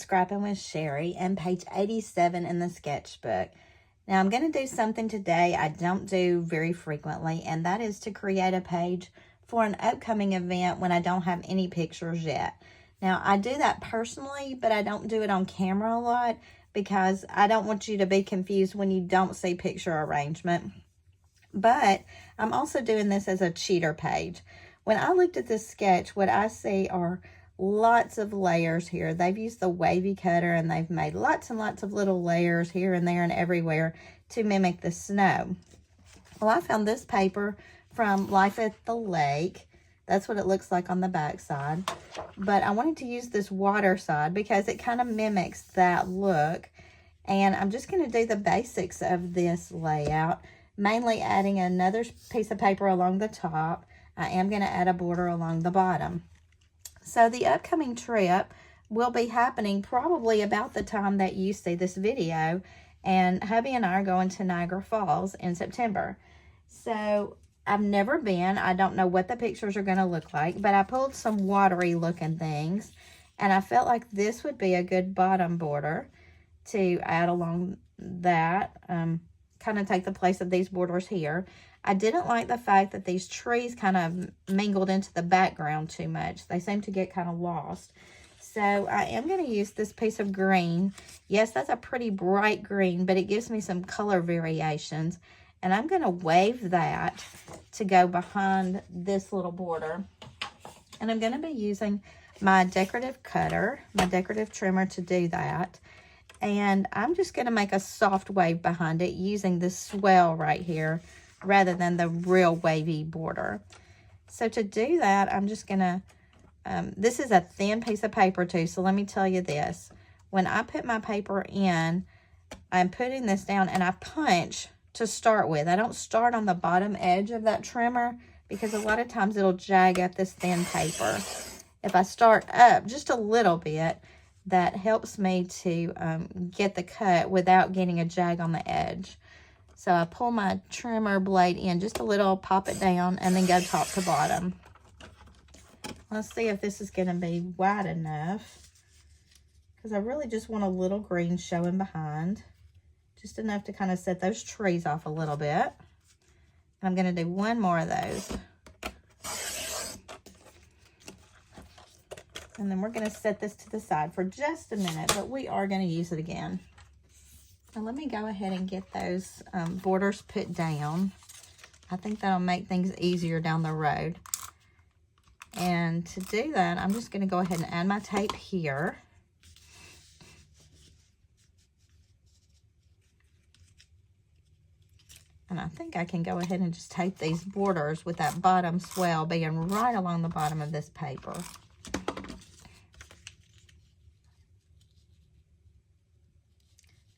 Scrappin with Sheri and page 87 in the sketchbook. Now I'm going to do something today I don't do very frequently, and that is to create a page for an upcoming event when I don't have any pictures yet. Now I do that personally, but I don't do it on camera a lot because I don't want you to be confused when you don't see picture arrangement. But I'm also doing this as a cheater page. When I looked at this sketch, what I see are lots of layers here. They've used the wavy cutter and they've made lots and lots of little layers here and there and everywhere to mimic the snow. Well, I found this paper from Life at the Lake. That's what it looks like on the back side. But I wanted to use this water side because it kind of mimics that look. And I'm just going to do the basics of this layout, mainly adding another piece of paper along the top. I am going to add a border along the bottom. So the upcoming trip will be happening probably about the time that you see this video. And hubby and I are going to Niagara Falls in September. So I've never been. I don't know what the pictures are going to look like. But I pulled some watery looking things. And I felt like this would be a good bottom border to add along that. Kind of take the place of these borders here. I didn't like the fact that these trees kind of mingled into the background too much. They seem to get kind of lost. So I am going to use this piece of green. Yes, that's a pretty bright green, but it gives me some color variations. And I'm going to wave that to go behind this little border. And I'm going to be using my decorative cutter, my decorative trimmer to do that. And I'm just going to make a soft wave behind it using this swell right here, rather than the real wavy border. So to do that, I'm just gonna, this is a thin piece of paper too, so let me tell you this. When I put my paper in, I'm putting this down and I punch to start with. I don't start on the bottom edge of that trimmer because a lot of times it'll jag up this thin paper. If I start up just a little bit, that helps me to get the cut without getting a jag on the edge. So I pull my trimmer blade in just a little, pop it down, and then go top to bottom. Let's see if this is going to be wide enough, because I really just want a little green showing behind. Just enough to kind of set those trees off a little bit. And I'm going to do one more of those. And then we're going to set this to the side for just a minute, but we are going to use it again. Now let me go ahead and get those borders put down. I think that'll make things easier down the road. And to do that, I'm just going to go ahead and add my tape here. And I think I can go ahead and just tape these borders with that bottom swell being right along the bottom of this paper.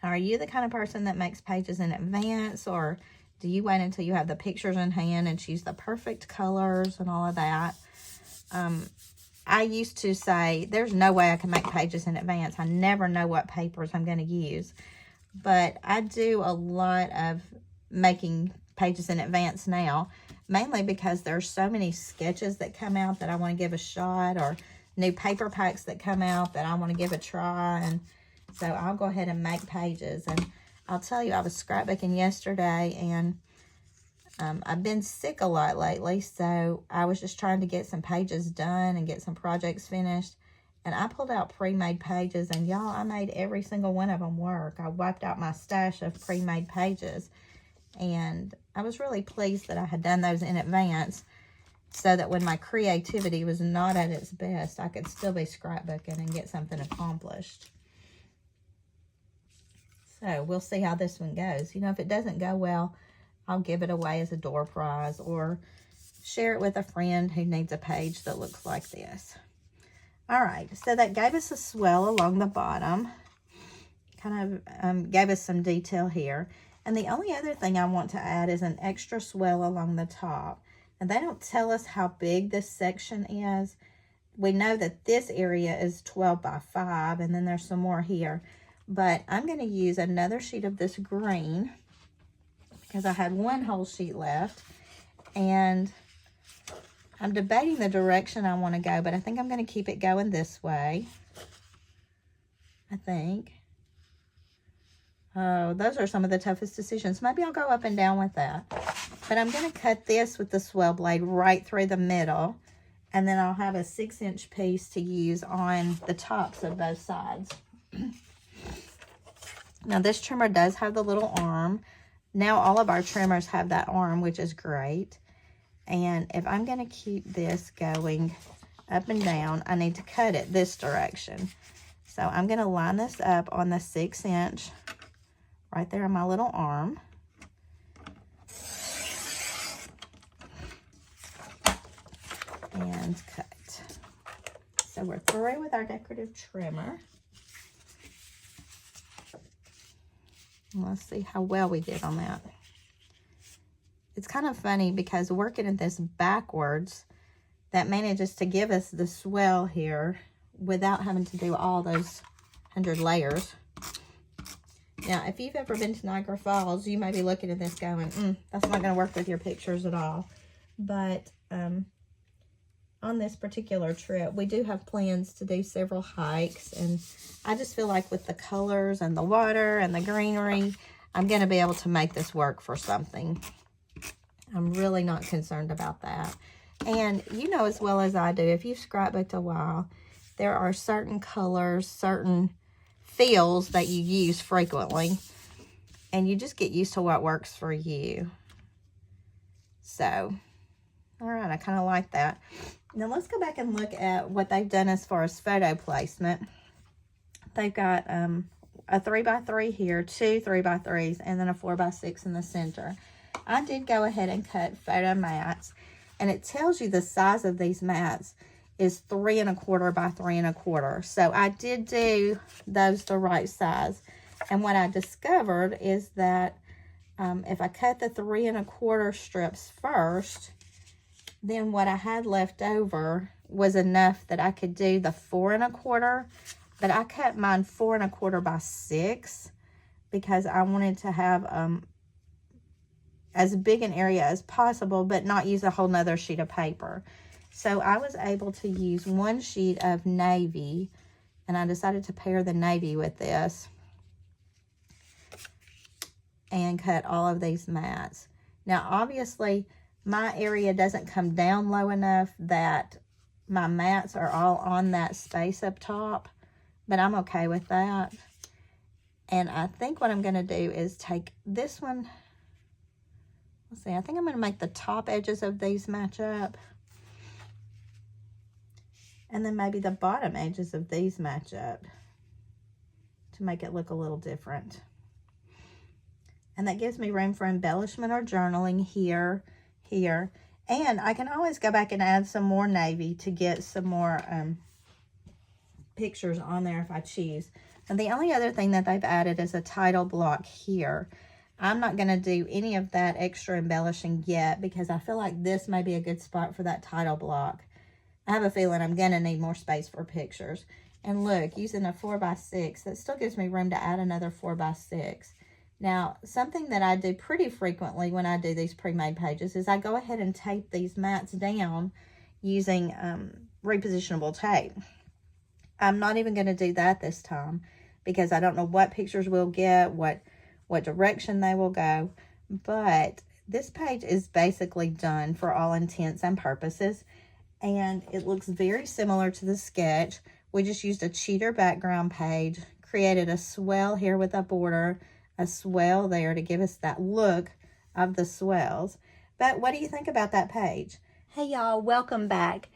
Are you the kind of person that makes pages in advance, or do you wait until you have the pictures in hand and choose the perfect colors and all of that? I used to say, there's no way I can make pages in advance. I never know what papers I'm going to use. But I do a lot of making pages in advance now, mainly because there's so many sketches that come out that I want to give a shot, or new paper packs that come out that I want to give a try. And so I'll go ahead and make pages. And I'll tell you, I was scrapbooking yesterday, and I've been sick a lot lately. So I was just trying to get some pages done and get some projects finished. And I pulled out pre-made pages, and y'all, I made every single one of them work. I wiped out my stash of pre-made pages. And I was really pleased that I had done those in advance, so that when my creativity was not at its best, I could still be scrapbooking and get something accomplished. So we'll see how this one goes. You know, if it doesn't go well, I'll give it away as a door prize or share it with a friend who needs a page that looks like this. All right, so that gave us a swell along the bottom. Kind of gave us some detail here. And the only other thing I want to add is an extra swell along the top. And they don't tell us how big this section is. We know that this area is 12 by 5, and then there's some more here. But I'm going to use another sheet of this green because I had one whole sheet left. And I'm debating the direction I want to go, but I think I'm going to keep it going this way. I think. Oh, those are some of the toughest decisions. Maybe I'll go up and down with that. But I'm going to cut this with the swell blade right through the middle. And then I'll have a 6-inch piece to use on the tops of both sides. Now, this trimmer does have the little arm. Now, all of our trimmers have that arm, which is great. And if I'm going to keep this going up and down, I need to cut it this direction. So I'm going to line this up on the 6-inch right there on my little arm. And cut. So we're through with our decorative trimmer. Let's see how well we did on that. It's kind of funny because working at this backwards, that manages to give us the swell here without having to do all those 100 layers. Now, if you've ever been to Niagara Falls, you may be looking at this going, that's not going to work with your pictures at all. But on this particular trip, we do have plans to do several hikes, and I just feel like with the colors and the water and the greenery, I'm going to be able to make this work for something. I'm really not concerned about that. And you know as well as I do, if you've scrapbooked a while, there are certain colors, certain feels that you use frequently, and you just get used to what works for you. So, all right, I kind of like that. Now let's go back and look at what they've done as far as photo placement. They've got a 3x3 here, 2 3x3s, and then a 4x6 in the center. I did go ahead and cut photo mats, and it tells you the size of these mats is 3 1/4 by 3 1/4. So I did do those the right size. And what I discovered is that if I cut the 3 1/4 strips first, then what I had left over was enough that I could do the 4 1/4, but I cut mine 4 1/4 by 6 because I wanted to have as big an area as possible, but not use a whole nother sheet of paper. So I was able to use one sheet of navy, and I decided to pair the navy with this and cut all of these mats. Now, obviously, my area doesn't come down low enough that my mats are all on that space up top, but I'm okay with that. And I think what I'm going to do is take this one. Let's see, I think I'm going to make the top edges of these match up. And then maybe the bottom edges of these match up to make it look a little different. And that gives me room for embellishment or journaling here. And I can always go back and add some more navy to get some more pictures on there if I choose. And the only other thing that they've added is a title block here. I'm not going to do any of that extra embellishing yet because I feel like this may be a good spot for that title block. I have a feeling I'm going to need more space for pictures. And look, using a 4x6, that still gives me room to add another 4x6. Now, something that I do pretty frequently when I do these pre-made pages is I go ahead and tape these mats down using repositionable tape. I'm not even going to do that this time because I don't know what pictures we'll get, what direction they will go. But this page is basically done for all intents and purposes. And it looks very similar to the sketch. We just used a cheater background page, created a swell here with a border, a swell there to give us that look of the swells. But what do you think about that page? Hey y'all, welcome back.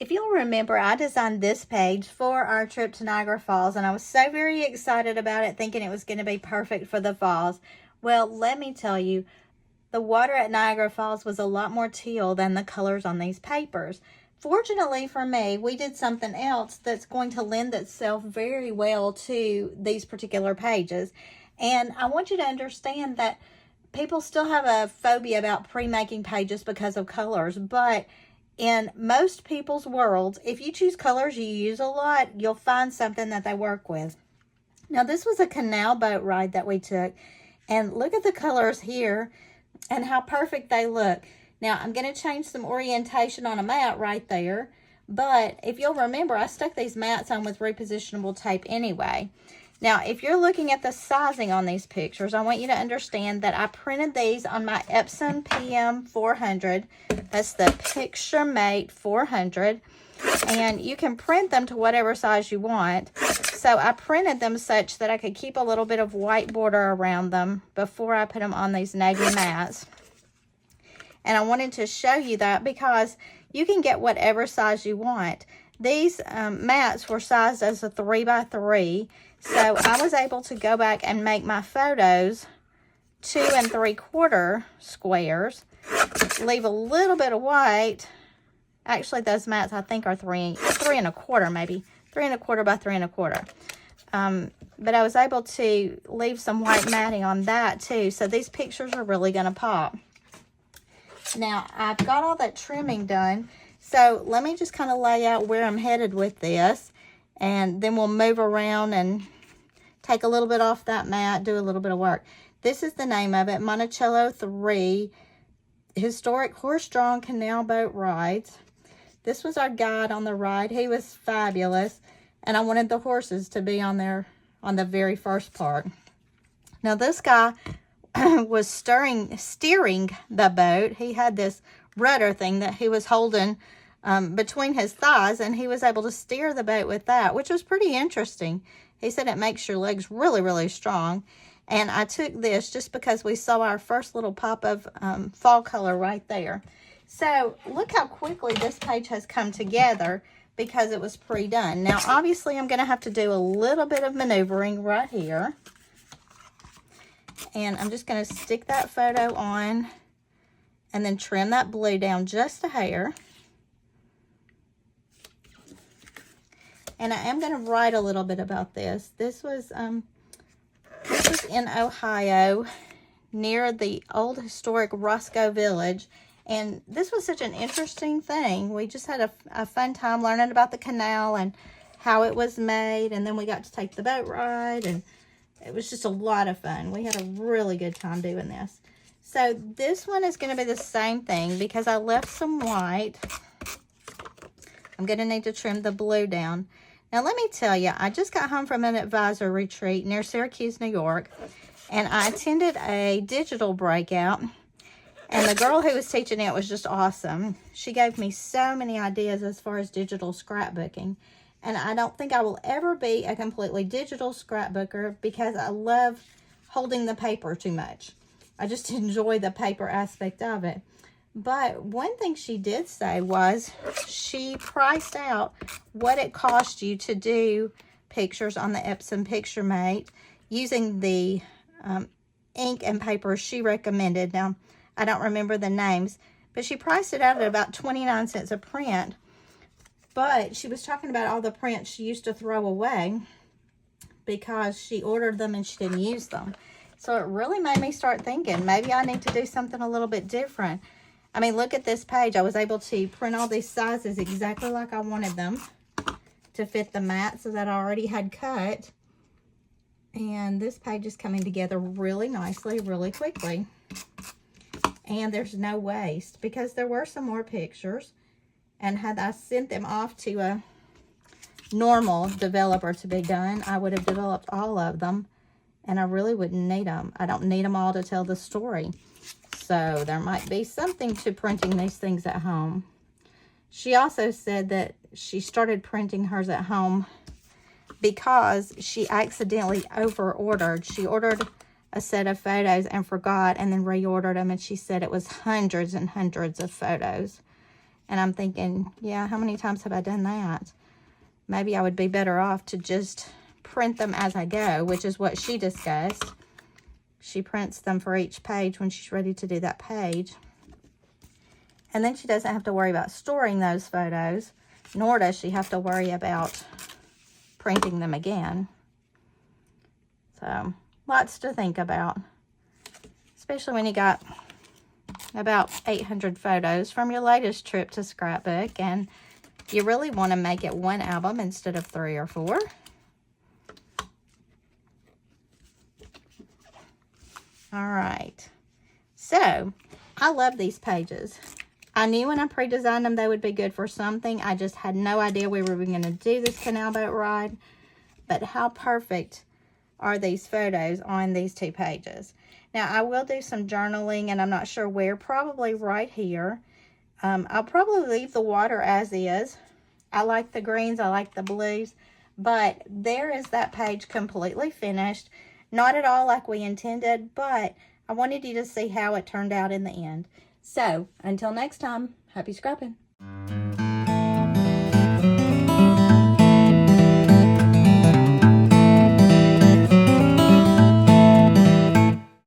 If you'll remember, I designed this page for our trip to Niagara Falls, and I was so very excited about it, thinking it was going to be perfect for the falls. Well, let me tell you, the water at Niagara Falls was a lot more teal than the colors on these papers. Fortunately for me, we did something else that's going to lend itself very well to these particular pages. And I want you to understand that people still have a phobia about pre-making pages because of colors, but in most people's worlds, if you choose colors you use a lot, you'll find something that they work with. Now, this was a canal boat ride that we took, and look at the colors here and how perfect they look. Now, I'm going to change some orientation on a mat right there, But if you'll remember, I stuck these mats on with repositionable tape anyway. Now, if you're looking at the sizing on these pictures, I want you to understand that I printed these on my Epson PM 400. That's the Picture Mate 400. And you can print them to whatever size you want. So I printed them such that I could keep a little bit of white border around them before I put them on these navy mats. And I wanted to show you that because you can get whatever size you want. These mats were sized as a 3x3. So I was able to go back and make my photos 2 3/4 squares. Leave a little bit of white. Actually, those mats I think are 3 1/4 maybe. 3 1/4 by 3 1/4. But I was able to leave some white matting on that too. So these pictures are really going to pop. Now, I've got all that trimming done. So let me just kind of lay out where I'm headed with this. And then we'll move around and take a little bit off that mat, do a little bit of work. This is the name of it, Monticello 3, Historic Horse-Drawn Canal Boat Rides. This was our guide on the ride. He was fabulous. And I wanted the horses to be on there on the very first part. Now, this guy was steering the boat. He had this rudder thing that he was holding between his thighs, and he was able to steer the boat with that, which was pretty interesting. He said it makes your legs really, really strong. And I took this just because we saw our first little pop of fall color right there. So look how quickly this page has come together because it was pre-done. Now, obviously, I'm going to have to do a little bit of maneuvering right here. And I'm just going to stick that photo on and then trim that blue down just a hair. And I am going to write a little bit about this. This was in Ohio, near the old historic Roscoe Village. And this was such an interesting thing. We just had a fun time learning about the canal and how it was made. And then we got to take the boat ride. And it was just a lot of fun. We had a really good time doing this. So this one is going to be the same thing because I left some white. I'm going to need to trim the blue down. Now, let me tell you, I just got home from an advisor retreat near Syracuse, New York, and I attended a digital breakout, and the girl who was teaching it was just awesome. She gave me so many ideas as far as digital scrapbooking, and I don't think I will ever be a completely digital scrapbooker because I love holding the paper too much. I just enjoy the paper aspect of it. But one thing she did say was she priced out what it cost you to do pictures on the Epson Picture Mate using the ink and paper she recommended. Now, I don't remember the names, but she priced it out at about 29 cents a print. But she was talking about all the prints she used to throw away because she ordered them and she didn't use them. So it really made me start thinking, maybe I need to do something a little bit different. I mean, look at this page. I was able to print all these sizes exactly like I wanted them to fit the mats that I already had cut. And this page is coming together really nicely, really quickly. And there's no waste because there were some more pictures. And had I sent them off to a normal developer to be done, I would have developed all of them. And I really wouldn't need them. I don't need them all to tell the story. So there might be something to printing these things at home. She also said that she started printing hers at home because she accidentally over-ordered. She ordered a set of photos and forgot and then reordered them. And she said it was hundreds and hundreds of photos. And I'm thinking, yeah, how many times have I done that? Maybe I would be better off to just print them as I go, which is what she discussed. She prints them for each page when she's ready to do that page. And then she doesn't have to worry about storing those photos, nor does she have to worry about printing them again. So, lots to think about, especially when you got about 800 photos from your latest trip to Scrapbook, and you really want to make it one album instead of 3 or 4. All right, so I love these pages. I knew when I pre-designed them they would be good for something. I just had no idea we were going to do this canal boat ride. But how perfect are these photos on these 2 pages. Now, I will do some journaling, and I'm not sure where, probably right here. I'll probably leave the water as is. I like the greens, I like the blues, but there is that page completely finished. Not at all like we intended, but I wanted you to see how it turned out in the end. So, until next time, happy scrapping.